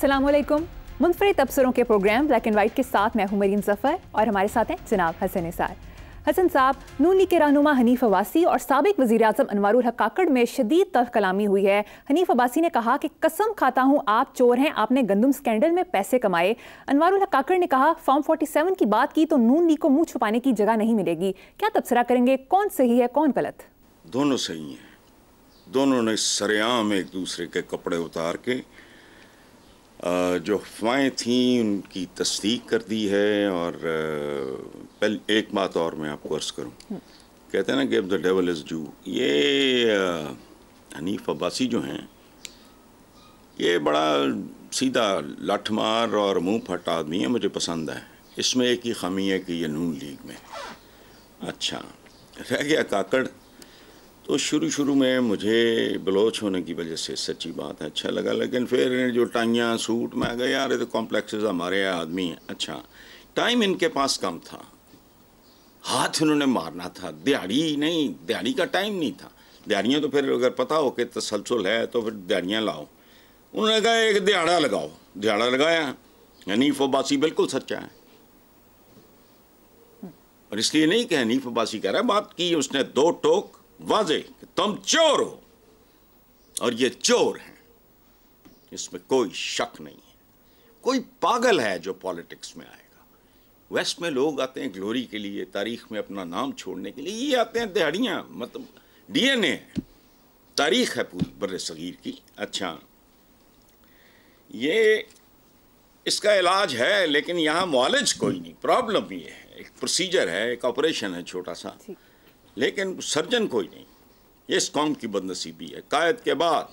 अस्सलामुअलैकुम। मुनफरिद तबसरों के programme black and white के साथ मैं हूं मरीन ज़फ़र और हमारे साथ हैं जनाब हसन निसार। हसन साहब, नून लीग के रहनुमा हनीफ अब्बासी और साबिक वज़ीर आज़म अनवारुल हक काकड़ में शदीद तल्ख़ कलामी हुई है। हनीफ अब्बासी ने कहा कि कसम खाता हूँ आप चोर हैं, आपने गंदम स्कैंडल में पैसे कमाए। अनवारुल हक काकड़ ने कहा फॉर्म 47 की बात की तो नून लीग को मुँह छुपाने की जगह नहीं मिलेगी। क्या तबसरा करेंगे, कौन सही है कौन गलत? दोनों सही हैं। दोनों ने सरेआम एक दूसरे के कपड़े उतार के जो अफवाहें थीं उनकी तस्दीक कर दी है। और पहले एक बात और मैं आपको अर्ज़ करूं, कहते हैं ना give the devil is due. ये हनीफ अब्बासी जो हैं ये बड़ा सीधा लठमार और मुंह फट आदमी है, मुझे पसंद है। इसमें एक ही खामी है कि ये नून लीग में अच्छा रह गया काकड़। तो शुरू में मुझे बलोच होने की वजह से सच्ची बात है अच्छा लगा, लेकिन फिर जो टाइयाँ सूट में आ गए, यार ये तो कॉम्प्लेक्सेस हमारे आदमी हैं। अच्छा, टाइम इनके पास कम था, हाथ इन्होंने मारना था, दिहाड़ी नहीं, दिहाड़ी का टाइम नहीं था। दिहाड़ियाँ तो फिर अगर पता हो कि तसलसल है तो फिर दिहाड़ियाँ लाओ। उन्होंने कहा एक दिहाड़ा लगाओ, दिहाड़ा लगाया। हनीफ अब्बासी बिल्कुल सच्चा है, और इसलिए नहीं कि हनीफ अब्बासी कह रहा है, बात की उसने दो टोक वाजे कि तुम चोर हो और ये चोर हैं, इसमें कोई शक नहीं है। कोई पागल है जो पॉलिटिक्स में आएगा। वेस्ट में लोग आते हैं ग्लोरी के लिए, तारीख में अपना नाम छोड़ने के लिए, ये आते हैं दिहाड़ियाँ, मतलब डीएनए है, तारीख है पूरी बर्रे सगीर की। अच्छा, ये इसका इलाज है, लेकिन यहाँ मुआलिज कोई नहीं। प्रॉब्लम ये है, एक प्रोसीजर है, एक ऑपरेशन है छोटा सा, लेकिन सर्जन कोई नहीं। ये इस कौम की बदनसीबी है। कायद के बाद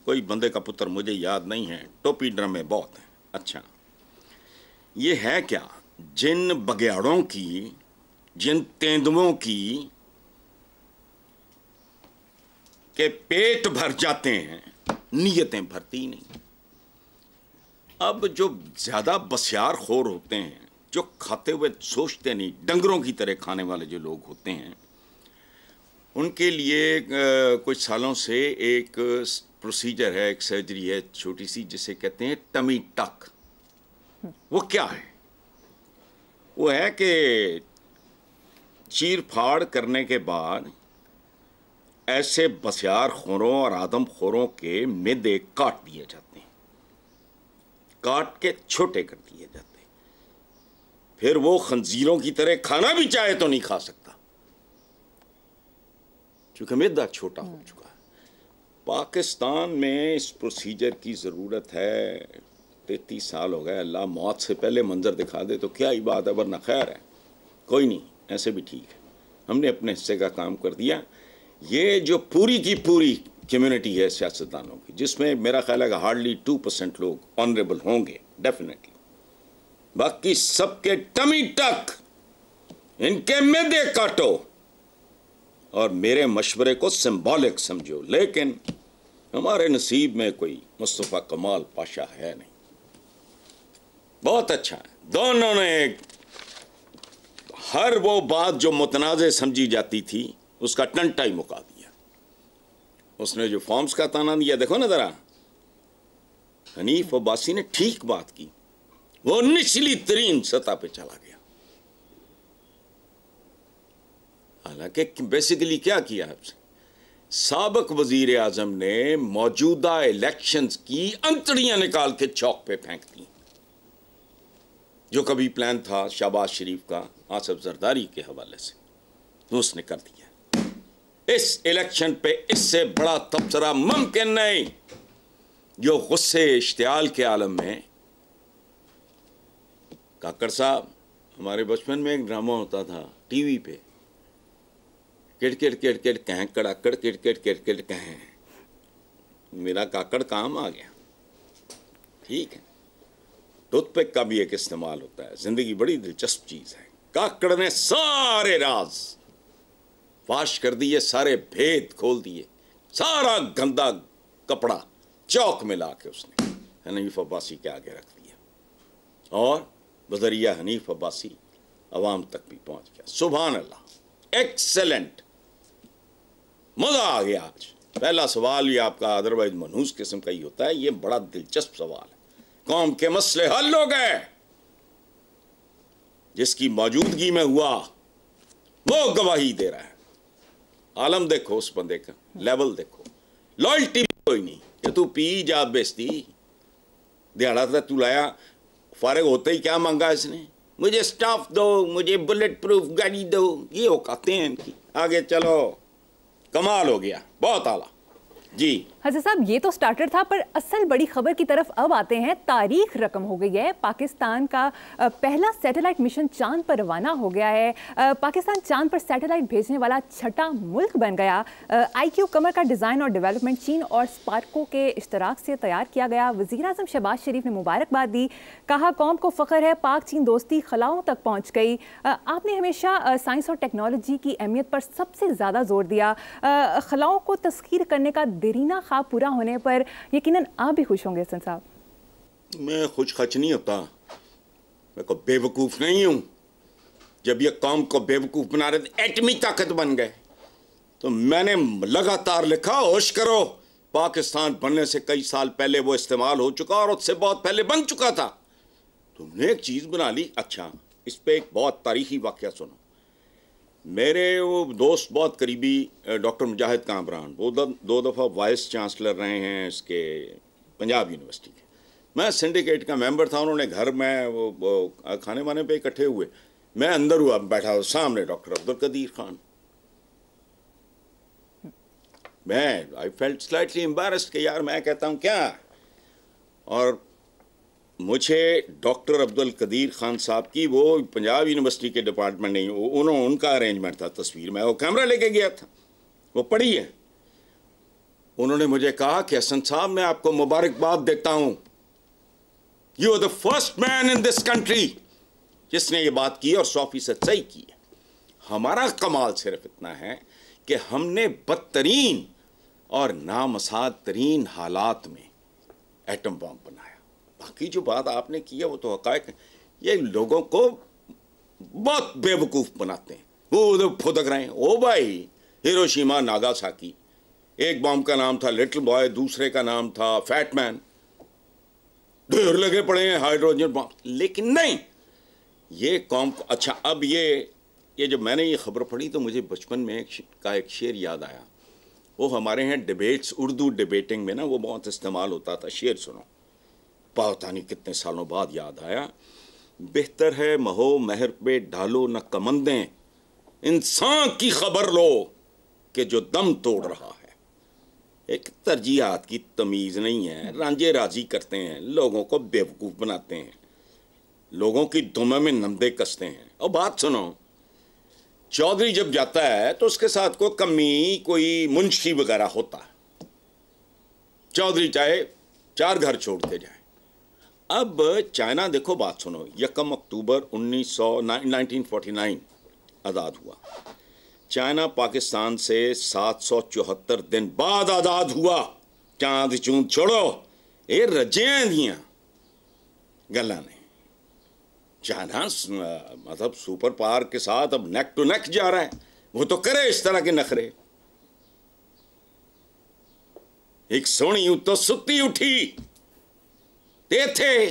कोई बंदे का पुत्र मुझे याद नहीं है, टोपी ड्रमे बहुत हैं। अच्छा, ये है क्या, जिन बगयाड़ों की, जिन तेंदुओं की के पेट भर जाते हैं, नीयतें भरती नहीं। अब जो ज़्यादा बसियार खोर होते हैं, जो खाते हुए सोचते नहीं, डंगरों की तरह खाने वाले जो लोग होते हैं, उनके लिए कुछ सालों से एक प्रोसीजर है, एक सर्जरी है छोटी सी, जिसे कहते हैं टमी टक। वो क्या है? वो है कि चीर फाड़ करने के बाद ऐसे बसियार खोरों और आदम खोरों के मैदे काट दिए जाते हैं, काट के छोटे कर दिए जाते हैं। फिर वो खंजीरों की तरह खाना भी चाहे तो नहीं खा सकता, क्योंकि मैदा छोटा हो चुका है। पाकिस्तान में इस प्रोसीजर की ज़रूरत है। 33 साल हो गए, अल्लाह मौत से पहले मंजर दिखा दे तो क्या ही बात है, वरना खैर है, कोई नहीं, ऐसे भी ठीक है। हमने अपने हिस्से का काम कर दिया। ये जो पूरी की पूरी कम्युनिटी है सियासतदानों की, जिसमें मेरा ख्याल है कि हार्डली 2% लोग ऑनरेबल होंगे डेफिनेटली, बाकी सबके टमी टक, इनके मैदे काटो और मेरे मशवरे को सिंबॉलिक समझो। लेकिन हमारे नसीब में कोई मुस्तफ़ा कमाल पाशा है नहीं। बहुत अच्छा है, दोनों ने हर वो बात जो मुतनाज़े समझी जाती थी उसका टंटा ही मुका दिया। उसने जो फॉर्म्स का ताना दिया, देखो ना जरा, हनीफ अब्बासी ने ठीक बात की, वो निचली तरीन सतह पे चला गया। हालांकि बेसिकली क्या किया आपसे, साबिक वजीर आजम ने मौजूदा इलेक्शंस की अंतड़ियां निकाल के चौक पे फेंक दी। जो कभी प्लान था शहबाज शरीफ का आसिफ जरदारी के हवाले से, तो उसने कर दिया। इस इलेक्शन पे इससे बड़ा तबसरा मुमकिन नहीं। जो गुस्से इश्तियाल के आलम में, काकड़ साहब, हमारे बचपन में एक ड्रामा होता था टीवी पे, किट किट किट किट कहें कड़ाकड़, किट किट किट किट कहें, मेरा काकड़ काम आ गया। ठीक है, टूथपिक का भी एक इस्तेमाल होता है। जिंदगी बड़ी दिलचस्प चीज़ है। काकड़ ने सारे राज फाश कर दिए, सारे भेद खोल दिए, सारा गंदा कपड़ा चौक में ला के उसने हनीफ अब्बासी के आगे रख दिया, और बजरिया हनीफ अब्बासी अवाम तक भी पहुंच गया। सुभान अल्लाह, एक्सेलेंट, मजा आ गया। आज पहला सवाल ये आपका अदरवाइज मनहूस किस्म का ही होता है, ये बड़ा दिलचस्प सवाल है। कौम के मसले हल हो गए। जिसकी मौजूदगी में हुआ वो गवाही दे रहा है। आलम देखो उस बंदे का, लेवल देखो, लॉयल्टी कोई नहीं कि तू पी जा बेचती। दिहाड़ा था तू लाया, फारिग होते ही क्या मांगा इसने, मुझे स्टाफ दो, मुझे बुलेट प्रूफ गाड़ी दो, ये औकातें हैं इनकी। आगे चलो, कमाल हो गया, बहुत आला जी। हसन साहब, ये तो स्टार्टर था, पर असल बड़ी खबर की तरफ अब आते हैं। तारीख रकम हो गई है। पाकिस्तान का पहला सैटेलाइट मिशन चांद पर रवाना हो गया है। पाकिस्तान चांद पर सैटेलाइट भेजने वाला छठा मुल्क बन गया। IQ कमर का डिज़ाइन और डेवलपमेंट चीन और स्पार्को के इश्तराक से तैयार किया गया। वज़ीर-ए-आज़म शहबाज शरीफ ने मुबारकबाद दी, कहा कौम को फ़ख्र है पाक चीन दोस्ती खलाओं तक पहुँच गई। आपने हमेशा साइंस और टेक्नोलॉजी की अहमियत पर सबसे ज़्यादा जोर दिया। खलाओं को तस्खीर करने का देरीना ख्वाब पूरा होने पर यकीनन आप भी खुश होंगे हसन साहब। मैं खुश खच नहीं होता, मैं को बेवकूफ़ नहीं हूँ। जब ये कौम को बेवकूफ़ बना रहे थे, एटमी ताकत बन गए, तो मैंने लगातार लिखा होश करो, पाकिस्तान बनने से कई साल पहले वो इस्तेमाल हो चुका और उससे बहुत पहले बन चुका था। तुमने एक चीज़ बना ली। अच्छा, इस पे एक बहुत तारीखी वाक़या सुनो। मेरे वो दोस्त बहुत करीबी डॉक्टर मुजाहिद कामरान, वो दो दफ़ा वाइस चांसलर रहे हैं इसके पंजाब यूनिवर्सिटी के। मैं सिंडिकेट का मेंबर था। उन्होंने घर में वो खाने वाने पे इकट्ठे हुए, मैं अंदर हुआ बैठा, सामने डॉक्टर अब्दुल कदीर खान। मैं आई फेल्ट स्लाइटली एम्बैरेस्ड कि यार मैं कहता हूँ क्या, और मुझे डॉक्टर अब्दुल कदीर खान साहब की वो पंजाब यूनिवर्सिटी के डिपार्टमेंट नहीं, उनका अरेंजमेंट था। तस्वीर में वो कैमरा लेके गया था, वो पड़ी है। उन्होंने मुझे कहा कि हसन साहब मैं आपको मुबारकबाद देता हूँ, you are the first man in this country जिसने ये बात की और 100% सही की है। हमारा कमाल सिर्फ इतना है कि हमने बदतरीन और नामसाद तरीन हालात में एटम बॉम्ब बनाया। बाकी जो बात आपने की है वो तो हकायक है। ये लोगों को बहुत बेवकूफ़ बनाते हैं, वो उधर फुदक रहे हैं। ओ भाई, हिरोशिमा नागासाकी, एक बॉम्ब का नाम था लिटिल बॉय, दूसरे का नाम था फैट मैन, ढेर लगे पड़े हैं हाइड्रोजन बॉम्ब। लेकिन नहीं, ये कौम को अच्छा। अब ये जब मैंने ये खबर पढ़ी तो मुझे बचपन में एक शेर याद आया। वो हमारे यहाँ डिबेट्स, उर्दू डिबेटिंग में ना वो बहुत इस्तेमाल होता था। शेर सुनो, पता नहीं कितने सालों बाद याद आया। बेहतर है महो महर पे ढालो न कमंदें, इंसान की खबर लो कि जो दम तोड़ रहा है। एक तरजीहात की तमीज़ नहीं है, रांझे राजी करते हैं, लोगों को बेवकूफ़ बनाते हैं, लोगों की दुम में नंदे कसते हैं। और बात सुनो, चौधरी जब जाता है तो उसके साथ कोई कमी, कोई मुंशी वगैरह होता है। चौधरी चाहे 4 घर छोड़ के जाए। अब चाइना देखो, बात सुनो, 1 अक्टूबर 1949 आज़ाद हुआ। चाइना पाकिस्तान से 774 दिन बाद आज़ाद हुआ। चांद चूंद छोड़ो, ये रजे दियाँ गल्लां ने। चाइना मतलब सुपर पावर के साथ अब नेक टू नेक जा रहा है। वो तो करे इस तरह के नखरे। एक सोनी तो सुती उठी ते थे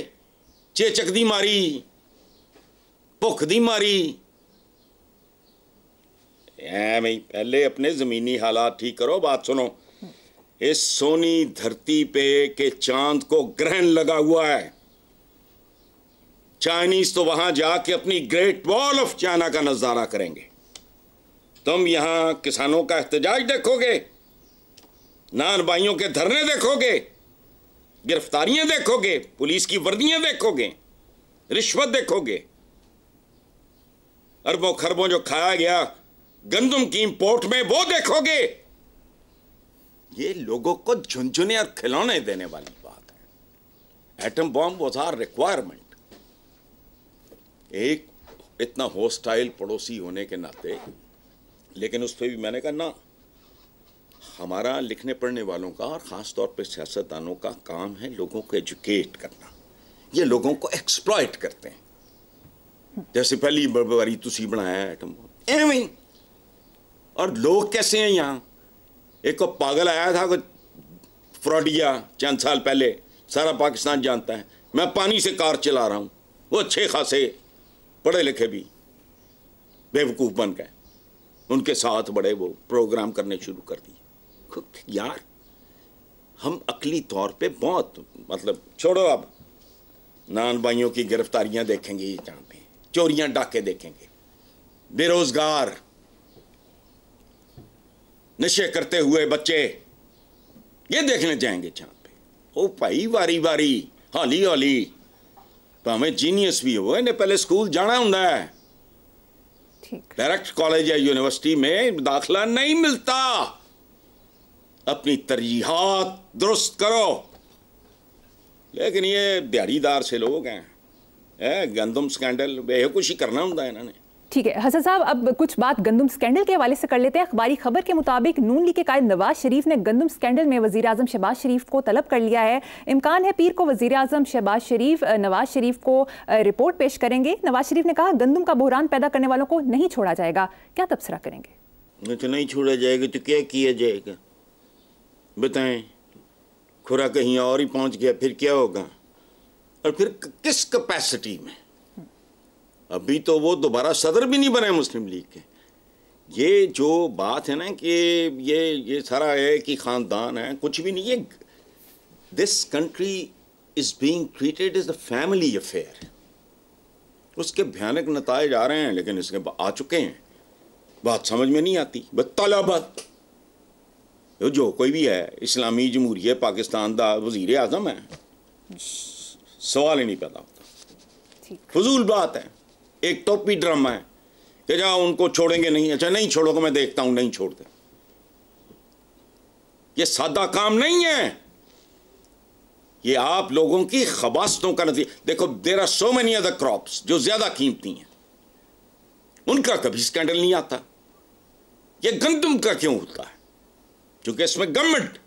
चेचक दी मारी, भुख दी मारी। मैं पहले अपने जमीनी हालात ठीक करो। बात सुनो, इस सोनी धरती पे के चांद को ग्रहण लगा हुआ है। चाइनीज तो वहां जाके अपनी ग्रेट वॉल ऑफ चाइना का नजारा करेंगे। तुम यहां किसानों का एहतजाज देखोगे, नान भाइयों के धरने देखोगे, गिरफ्तारियां देखोगे, पुलिस की वर्दियां देखोगे, रिश्वत देखोगे, अरबों खरबों जो खाया गया गंदम की इंपोर्ट में वो देखोगे। ये लोगों को झुनझुने और खिलौने देने वाली बात है। Atom bomb was our requirement. एक इतना होस्टाइल पड़ोसी होने के नाते, लेकिन उस पर भी मैंने कहा ना, हमारा लिखने पढ़ने वालों का और ख़ास तौर पे सियासतदानों का काम है लोगों को एजुकेट करना। ये लोगों को एक्सप्लॉइट करते हैं। जैसे पहली बारी तुसी बनाया है एटम बॉम्ब, एवं। और लोग कैसे हैं यहाँ? एक को पागल आया था, फ्रॉडिया, चंद साल पहले, सारा पाकिस्तान जानता है, मैं पानी से कार चला रहा हूं, वो अच्छे खासे पढ़े लिखे भी बेवकूफ बन गए, उनके साथ बड़े वो प्रोग्राम करने शुरू कर दिए। यार हम अकली तौर पे बहुत, मतलब छोड़ो, अब नान भाइयों की गिरफ्तारियां देखेंगे जहां पे, चोरियां डाके देखेंगे, बेरोजगार नशे करते हुए बच्चे ये देखने जाएंगे जहां पे। ओ भाई वारी वारी हौली हौली, भावें जीनियस भी हो, इन्हें पहले स्कूल जाना होता है। डायरेक्ट कॉलेज या यूनिवर्सिटी में दाखिला नहीं मिलता। अपनी तरजीहात दुरुस्त करो। लेकिन ये दिहाड़ीदार से लोग हैं, गंदम स्कैंडल बेह कुछ ही करना होता है इन्होंने। ठीक है हसन साहब, अब कुछ बात गंदम स्कैंडल के हवाले से कर लेते हैं। अखबारी खबर के मुताबिक नून लीग के कायद नवाज शरीफ ने गंदम स्कैंडल में वजीर आजम शहबाज शरीफ को तलब कर लिया है। इम्कान है पीर को वजीर आजम शहबाज शरीफ नवाज शरीफ को रिपोर्ट पेश करेंगे। नवाज शरीफ ने कहा गंदम का बहरान पैदा करने वालों को नहीं छोड़ा जाएगा। क्या तबसरा करेंगे? तो नहीं छोड़ा जाएगा तो क्या किया जाएगा बताएं? खुरा कहीं और ही पहुंच गया फिर क्या होगा? और फिर किस कैपेसिटी में? अभी तो वो दोबारा सदर भी नहीं बने मुस्लिम लीग के। ये जो बात है ना कि ये सारा है कि खानदान है, कुछ भी नहीं। ये this country is being treated as a family affair. उसके भयानक नतायज आ रहे हैं, लेकिन इसके आ चुके हैं, बात समझ में नहीं आती। तलाबत जो कोई भी है, इस्लामी जमहूरियत पाकिस्तान का वजीर आजम है, सवाल ही नहीं पैदा होता। फजूल बात है, एक टोपी ड्रामा है कि जाओ उनको छोड़ेंगे नहीं। अच्छा नहीं छोड़ोगे, मैं देखता हूं नहीं छोड़ते। ये सादा काम नहीं है, ये आप लोगों की खबासतों का नतीजा। देखो there are so many other crops जो ज्यादा कीमती हैं, उनका कभी स्कैंडल नहीं आता। ये गंदम का क्यों होता है? क्योंकि इसमें गवर्नमेंट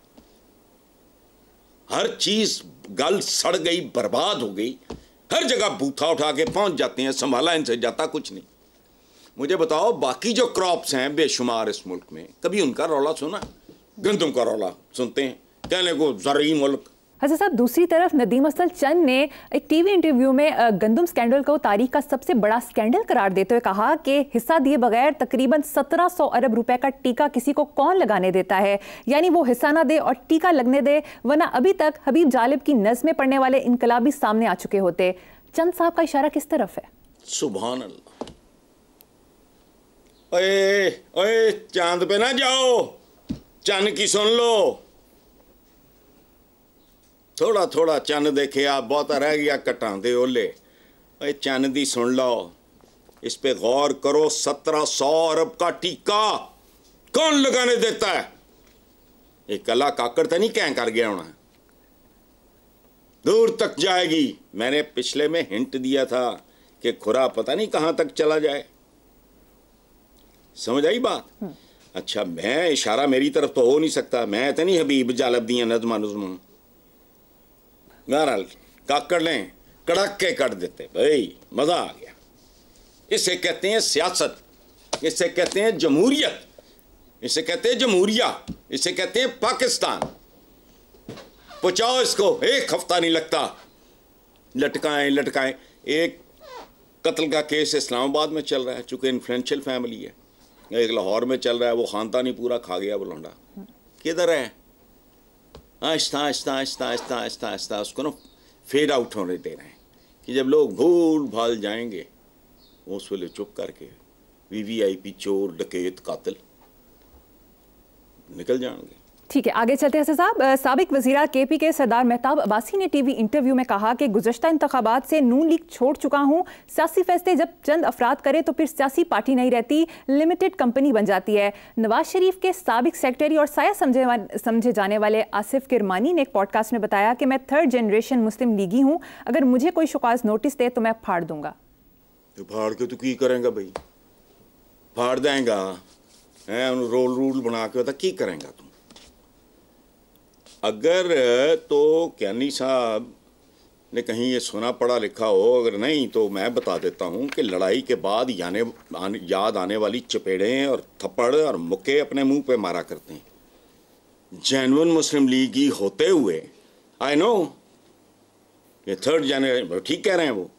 हर चीज गल सड़ गई, बर्बाद हो गई, हर जगह बूथा उठा के पहुंच जाते हैं, संभाला इनसे जाता कुछ नहीं। मुझे बताओ बाकी जो क्रॉप्स हैं बेशुमार इस मुल्क में, कभी उनका रौला सुना? गंदम का रौला सुनते हैं, कहने को ज़रूरी मुल्क। हसन साहब, दूसरी तरफ नदीम असल चंद ने एक टीवी इंटरव्यू में गंदम स्कैंडल को तारीख का सबसे बड़ा स्कैंडल करार देते हुए कहा कि हिस्सा दिए बगैर तकरीबन 1700 अरब रुपए का टीका किसी को कौन लगाने देता है। यानी वो हिस्सा ना दे और टीका लगने दे, वरना अभी तक हबीब जालिब की नज़्में पढ़ने वाले इनकलाबी सामने आ चुके होते। चंद साहब का इशारा किस तरफ है? सुभान अल्लाह। ओए ओए, चांद पे ना जाओ, चंद की सुन लो। थोड़ा थोड़ा चन्न देखे आप, बहुता रह गया कटांदे ओले। ओए चन्न दी सुन लो, इस पे गौर करो। 1700 अरब का टीका कौन लगाने देता है? एक कला काकड़ तो नहीं कह कर गया होना, दूर तक जाएगी। मैंने पिछले में हिंट दिया था कि खुरा पता नहीं कहां तक चला जाए। समझ आई बात? अच्छा, मैं इशारा मेरी तरफ तो हो नहीं सकता, मैं तो नहीं हबीब जालिब दिया नज़्मा नुज़्मा। बहरहाल काकड़ लें कड़क के कर देते, भाई मजा आ गया। इसे कहते हैं सियासत, इसे कहते हैं जमहूरियत, इसे कहते हैं जमहूरिया, इसे कहते हैं पाकिस्तान। पहुंचाओ इसको, एक हफ्ता नहीं लगता। लटकाएं लटकाएं। एक कत्ल का केस इस्लामाबाद में चल रहा है, चूंकि इन्फ्लुएंशियल फैमिली है। एक लाहौर में चल रहा है, वो खानदानी पूरा खा गया वो लौंडा। किधर है? आहिस्ता आहिस्ता आहिस्ता आहिस्ता आहिस्ता आहिस्ता उसको ना फेड आउट होने दे रहे हैं कि जब लोग भूल भाल जाएंगे, उस वेले चुप करके वीवीआईपी चोर डकैत कातिल निकल जाएंगे। ठीक है, आगे चलते हैं साहब। साबिक वज़ीर केपी के सरदार मेहताब अब्बासी ने टीवी इंटरव्यू में कहा कि गुज़श्ता इंतखाबात से नून लीग छोड़ चुका हूँ। सियासी फैसले जब चंद अफराद करे तो फिर सियासी पार्टी नहीं रहती, लिमिटेड कंपनी बन जाती है। नवाज शरीफ के साबिक सेक्रेटरी और साया समझे जाने वाले आसिफ किरमानी ने एक पॉडकास्ट में बताया कि मैं 3rd जनरेशन मुस्लिम लीगी हूँ, अगर मुझे कोई शुकाज नोटिस दे तो मैं फाड़ दूंगा। तो फाड़ के तो की करेंगा भाई? फाड़ देंगा है, रोल रूल बना के की करेंगा तुम? अगर तो कैनी साहब ने कहीं ये सुना पढ़ा लिखा हो, अगर नहीं तो मैं बता देता हूँ कि लड़ाई के बाद याद आने वाली चपेड़ें और थप्पड़ और मुक्के अपने मुंह पे मारा करते हैं। जेन्युइन मुस्लिम लीगी होते हुए आई नो ये थर्ड जनरेशन, ठीक कह रहे हैं वो,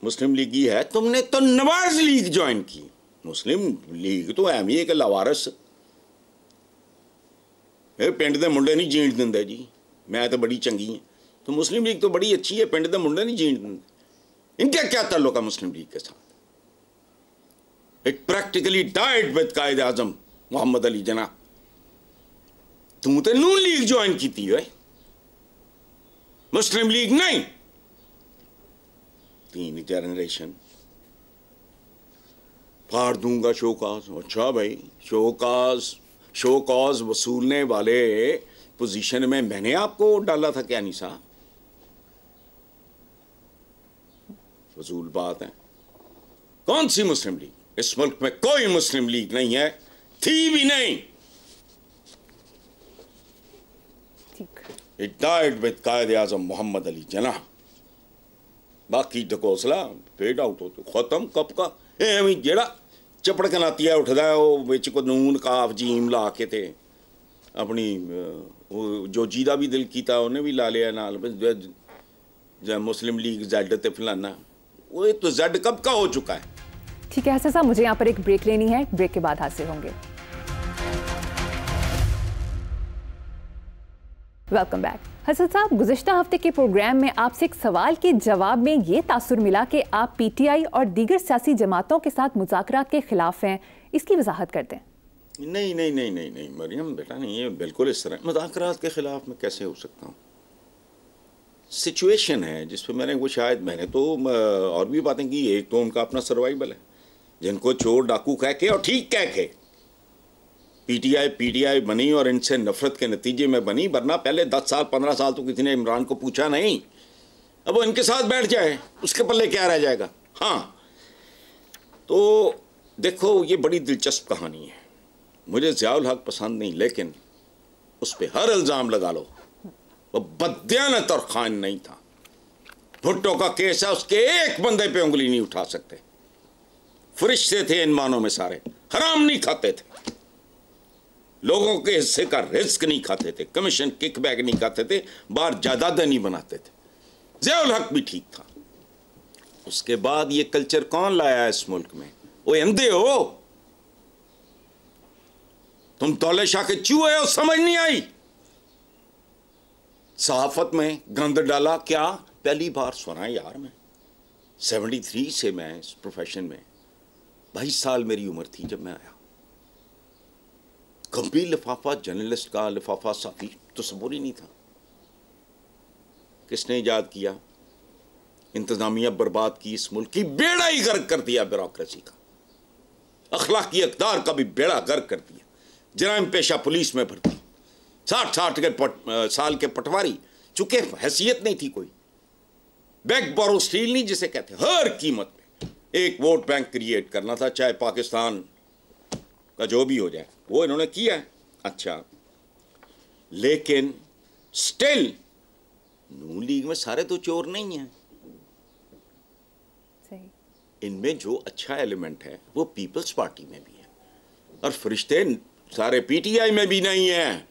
मुस्लिम लीग ही है। तुमने तो नवाज लीग ज्वाइन की। मुस्लिम लीग तो एम ही है कि लावारस, पिंड दे मुंडे नहीं जीण दिंदे जी, मैं तो बड़ी चंगी है। तो मुस्लिम लीग तो बड़ी अच्छी है, पिंड दे मुंडे नहीं जीण दिंदे। इनका क्या ताल्लुक है मुस्लिम लीग के साथ? इट प्रैक्टिकली डाइड विद कायद आजम मोहम्मद अली जना। तू तो नून लीग ज्वाइन की थी है, मुस्लिम लीग नहीं। तीन जनरेशन फाड़ दूंगा शोकाज। अच्छा भाई, शोकाज वसूलने वाले पोजीशन में मैंने आपको डाला था क्या? नहीं साहब, फजूल बात है। कौन सी मुस्लिम लीग? इस मुल्क में कोई मुस्लिम लीग नहीं है, थी भी नहीं। इट डाइड विद कायद आजम मोहम्मद अली जना। बाकी ढकोसला फेड आउट होते खत्म कब का। एवं जेड़ा चपड़ कनातिया उठदा है वो विच को नून काफ जीम ला के थे अपनी वो जो जीदा भी दिल कीता उन्हें भी ला लिया नाल मुस्लिम लीग जेड ते फलाना। वो तो जेड कब का हो चुका है। ठीक है हसन साहब, मुझे यहाँ पर एक ब्रेक लेनी है, ब्रेक के बाद हाजिर होंगे। Welcome back. हसन साहब, गुज़िश्ता हफ्ते के प्रोग्राम में आपसे एक सवाल के जवाब में ये तासुर मिला कि आप पीटीआई और दीगर सियासी जमातों के साथ मुज़ाकरात के खिलाफ हैं, इसकी वजाहत करते हैं। नहीं नहीं नहीं नहीं नहीं मरियम बेटा, नहीं है बिल्कुल इस तरह। मुज़ाकरात के खिलाफ मैं कैसे हो सकता हूँ? सिचुएशन है जिस पर मैंने तो और भी बातें की। एक तो उनका अपना सर्वाइवल है, जिनको चोर डाकू कह के और ठीक कह के पीटीआई बनी और इनसे नफरत के नतीजे में बनी। वरना पहले 10 साल 15 साल तो किसी ने इमरान को पूछा नहीं। अब वो इनके साथ बैठ जाए, उसके पल्ले क्या रह जाएगा? हाँ, तो देखो ये बड़ी दिलचस्प कहानी है। मुझे ज़ियाउल हक पसंद नहीं, लेकिन उस पर हर इल्ज़ाम लगा लो, वो बददियानत और खान नहीं था। भुट्टो का केस है, उसके एक बंदे पे उंगली नहीं उठा सकते। फरिश्ते थे इन मानों में सारे, हराम नहीं खाते थे, लोगों के हिस्से का रिस्क नहीं खाते थे, कमीशन किकबैक नहीं खाते थे, बाहर जायदादें नहीं बनाते थे। ज़ियाउल हक भी ठीक था। उसके बाद ये कल्चर कौन लाया इस मुल्क में? वो अंधे हो तुम, दौले शाह के चूहे हो, समझ नहीं आई। सहाफत में गंद डाला क्या? पहली बार सुना यार। मैं 73 से मैं इस प्रोफेशन में, 22 साल मेरी उम्र थी जब मैं आया। कभी लिफाफा जर्नलिस्ट का, लिफाफा साफी तो सबूर ही नहीं था। किसने इजाद किया? इंतजामिया बर्बाद की, इस मुल्क की बेड़ा ही गर्क कर दिया, ब्यूरोक्रेसी का, अखलाकी इक़्तिदार का भी बेड़ा गर्क कर दिया। जराइम पेशा पुलिस में भर्ती, 60 के साल के पटवारी, चूंकि हैसियत नहीं थी कोई, बैक बोरो स्टील नहीं जिसे कहते, हर कीमत पे एक वोट बैंक क्रिएट करना था, चाहे पाकिस्तान का जो भी हो जाए। वो इन्होंने किया है। अच्छा, लेकिन स्टिल नून लीग में सारे तो चोर नहीं हैं। सही। इनमें जो अच्छा एलिमेंट है वो पीपल्स पार्टी में भी है, और फरिश्ते सारे पीटीआई में भी नहीं है।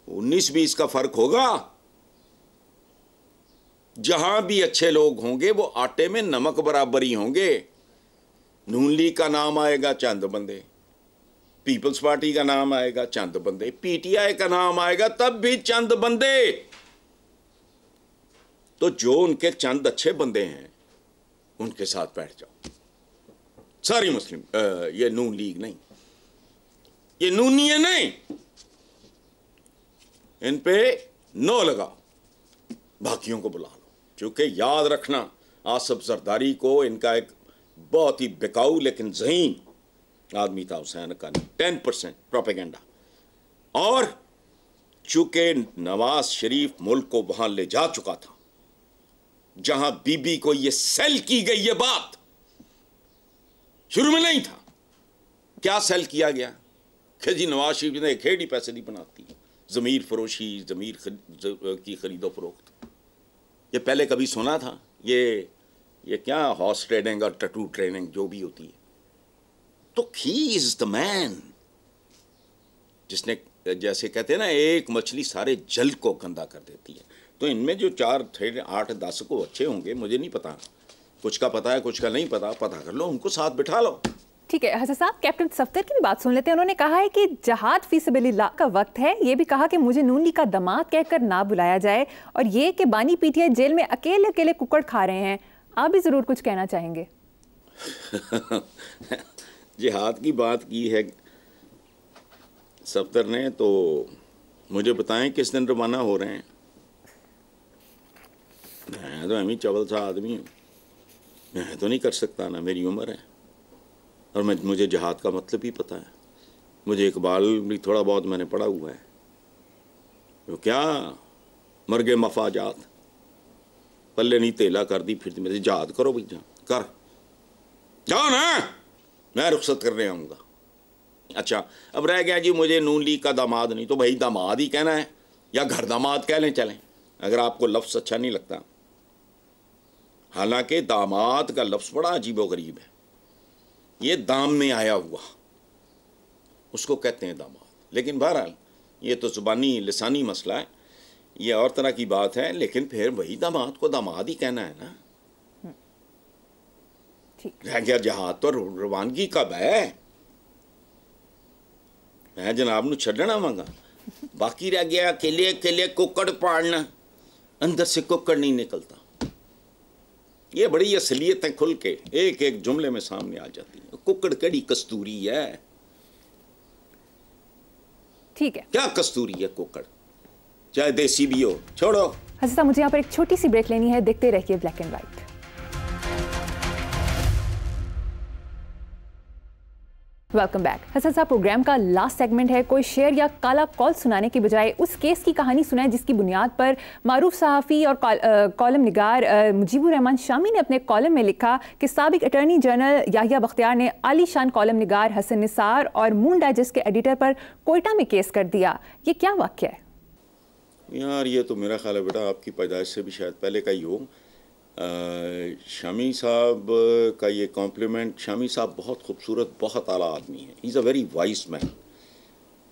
19-20 का फर्क होगा। जहां भी अच्छे लोग होंगे वो आटे में नमक बराबर ही होंगे। नून लीग का नाम आएगा चंद बंदे, पीपल्स पार्टी का नाम आएगा चंद बंदे, पीटीआई का नाम आएगा तब भी चंद बंदे। तो जो उनके चंद अच्छे बंदे हैं उनके साथ बैठ जाओ। सारी मुस्लिम ये नून लीग नहीं, ये नूनिये नहीं, इन पे नो लगाओ, बाकियों को बुला लो। क्योंकि याद रखना, आसिफ जरदारी को इनका एक बहुत ही बेकाऊ लेकिन ज़हीन आदमी था हुसैन का, 10% प्रोपेगेंडा। और चूंकि नवाज शरीफ मुल्क को वहां ले जा चुका था जहां बीबी को ये सेल की गई, ये बात शुरू में नहीं था। क्या सेल किया गया कि जी नवाज शरीफ ने खेड़ी पैसे नहीं बनाती, ज़मीर फरोशी, ज़मीर की खरीदो फरोख्त। ये पहले कभी सुना था? ये क्या हॉर्स ट्रेडिंग और टैटू ट्रेनिंग जो भी होती है। तो ही इज द मैन जिसने, जैसे कहते हैं ना, एक मछली सारे जल को गंदा कर देती है। तो इनमें जो 4 थे 8 10 को अच्छे होंगे, मुझे नहीं पता, कुछ का पता है कुछ का नहीं पता, पता कर लो, उनको साथ बिठा लो। ठीक है हसन साहब, कैप्टन सफ्दर की भी बात सुन लेते हैं। उन्होंने कहा है कि जहाद फी सबिलिल्लाह का वक्त है। ये भी कहा कि मुझे नून लीग का दामाद कहकर ना बुलाया जाए, और ये कि बानी पीटीआई जेल में अकेले अकेले कुकड़ खा रहे हैं। आप भी जरूर कुछ कहना चाहेंगे। जिहाद की बात की है सफ्दर ने, तो मुझे बताएं किस दिन रवाना हो रहे हैं। मैं तो अमी चवल सा आदमी हूँ, मैं तो नहीं कर सकता ना, मेरी उम्र है, और मुझे जिहाद का मतलब भी पता है। मुझे इकबाल भी थोड़ा बहुत मैंने पढ़ा हुआ है। तो क्या मरगे मफाजात पल्ले नहीं तेला कर दी फिर मेरे जिहाद करो भाई, कर जाओ ना, मैं रुखसत करने आऊँगा। अच्छा अब रह गया जी मुझे नून लीग का दामाद नहीं, तो भाई दामाद ही कहना है या घर दामाद कह लें चलें, अगर आपको लफ्ज़ अच्छा नहीं लगता। हालांकि दामाद का लफ्ज़ बड़ा अजीबो गरीब है, ये दाम में आया हुआ उसको कहते हैं दामाद। लेकिन बहरहाल ये तो ज़ुबानी लिसानी मसला है, ये और तरह की बात है, लेकिन फिर वही दामाद को दामाद ही कहना है ना। रह गया जिहाद तो रवानगी कब है, मैं जनाब नू छड्डना वांगा। बाकी रह गया अकेले अकेले कुकड़ पाड़ना, अंदर से कुकड़ नहीं निकलता। ये बड़ी असलियतें खुल के एक एक जुमले में सामने आ जाती है। कुकड़ कड़ी कस्तूरी है, ठीक है, क्या कस्तूरी है कुकड़, चाहे देसी भी हो। छोड़ो हसन साहब, मुझे यहाँ पर एक छोटी सी ब्रेक लेनी है, देखते रहिए black and white. Welcome back. Hasan साहब, प्रोग्राम का लास्ट सेगमेंट है। कोई शेर या काला कौल सुनाने की बजाय उस केस की कहानी सुनाए जिसकी बुनियाद पर मारूफ सहाफ़ी और कॉलम निगार मुजीबुर रहमान शामी ने अपने कॉलम में लिखा कि साबिक अटॉर्नी जनरल याहिया बख्तियार ने आलीशान कॉलम निगार हसन निसार और मून डाइजेस्ट के एडिटर पर कोयटा में केस कर दिया। ये क्या वाक़या है? यार ये तो मेरा ख्याल है बेटा आपकी पैदाइश से भी शायद पहले का ही हो। शामी साहब का ये कॉम्प्लीमेंट, शामी साहब बहुत खूबसूरत, बहुत आला आदमी है। He is a very wise man.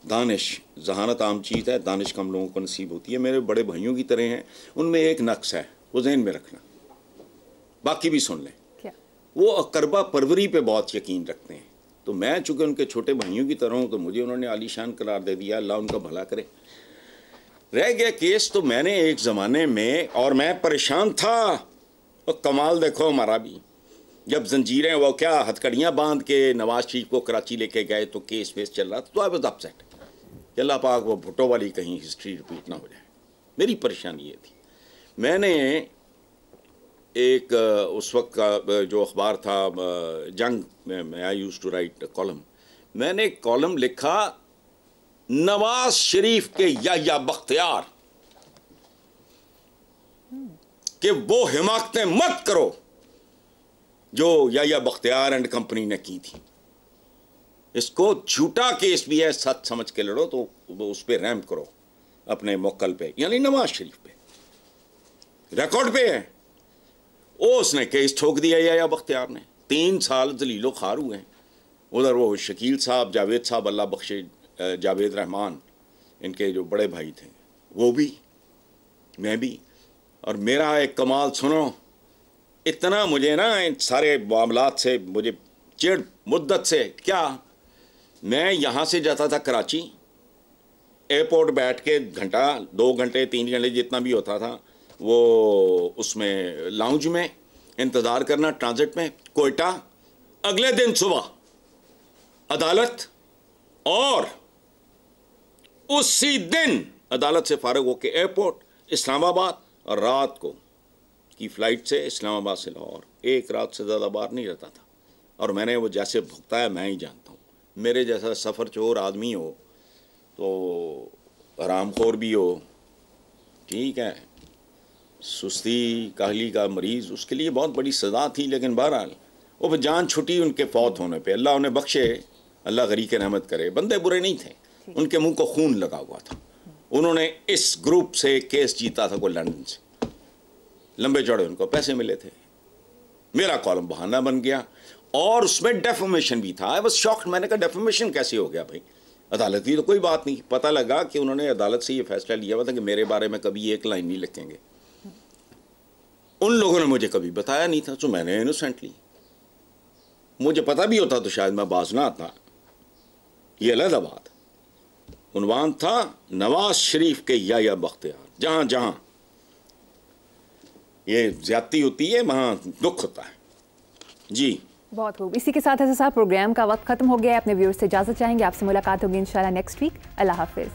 दानिश जहानत आम चीज़ है, दानिश कम लोगों को नसीब होती है। मेरे बड़े भाइयों की तरह हैं, उनमें एक नक्स है, वो जहन में रखना, बाकी भी सुन लें। क्या? वो अकरबा परवरी पे बहुत यकीन रखते हैं। तो मैं चूँकि उनके छोटे भाइयों की तरह हूँ, तो मुझे उन्होंने आलीशान करार दे दिया, अल्लाह उनका भला करे। रह गया केस, तो मैंने एक ज़माने में, और मैं परेशान था, तो कमाल देखो हमारा भी, जब जंजीरें वो क्या हथकड़ियाँ बांध के नवाज शरीफ को कराची लेके गए तो केस वेस चल रहा था, तो आई वाज अपसेट कि अल्लाह पाक वो भुट्टो वाली कहीं हिस्ट्री रिपीट ना हो जाए। मेरी परेशानी ये थी, मैंने एक उस वक्त का जो अखबार था जंग में, I used to write column, मैंने कॉलम लिखा नवाज शरीफ के याहिया बख्तियार कि वो हिमाकतें मत करो जो याहिया बख्तियार एंड कंपनी ने की थी। इसको झूठा केस भी है, सच समझ के लड़ो, तो उस पर रहम करो अपने मोकल पे, यानी नवाज शरीफ पे, रिकॉर्ड पे है। उसने केस ठोक दिया याहिया बख्तियार ने, 3 साल जलीलो खार हुए हैं। उधर वो शकील साहब, जावेद साहब, अल्लाह बख्शे, जावेद रहमान, इनके जो बड़े भाई थे, वो भी, मैं भी। और मेरा एक कमाल सुनो, इतना मुझे ना इन सारे मामलात से मुझे चिढ़ मुद्दत से, क्या मैं यहाँ से जाता था कराची, एयरपोर्ट बैठ के घंटा 2 घंटे 3 घंटे जितना भी होता था, वो उसमें लाउंज में इंतज़ार करना, ट्रांजिट में कोयटा, अगले दिन सुबह अदालत, और उसी दिन अदालत से फारिग होकर एयरपोर्ट इस्लामाबाद, और रात को की फ़्लाइट से इस्लामाबाद से लाहौर, एक रात से ज़्यादा बाहर नहीं रहता था। और मैंने वो जैसे भुगता है मैं ही जानता हूँ। मेरे जैसा सफ़र चोर आदमी हो तो हरामखोर भी हो, ठीक है, सुस्ती काहली का मरीज़, उसके लिए बहुत बड़ी सज़ा थी। लेकिन बहरहाल वो जान छुटी उनके फौत होने पे, अल्लाह उन्हें बख्शे, अल्लाह गरीक रहमत करे। बंदे बुरे नहीं थे, उनके मुंह को खून लगा हुआ था। उन्होंने इस ग्रुप से केस जीता था कोई लंदन से, लंबे चौड़े उनको पैसे मिले थे। मेरा कॉलम बहाना बन गया, और उसमें डेफमेशन भी था। आई वाज शॉक्ड, मैंने कहा डेफमेशन कैसे हो गया भाई, अदालत की तो कोई बात नहीं, पता लगा कि उन्होंने अदालत से ये फैसला लिया हुआ था कि मेरे बारे में कभी एक लाइन नहीं लिखेंगे। उन लोगों ने मुझे कभी बताया नहीं था, तो मैंने इनोसेंटली, मुझे पता भी होता तो शायद मैं बाज ना आता। ये अलग बात। उन्वान था नवाज शरीफ के या बख्तियार। जहां जहां ये ज्यादती होती है वहां दुख होता है। जी बहुत खूब। इसी के साथ ऐसा प्रोग्राम का वक्त खत्म हो गया है। अपने व्यूअर्स से इजाजत चाहेंगे, आपसे मुलाकात होगी इंशाल्लाह नेक्स्ट वीक। अल्लाह हाफिज।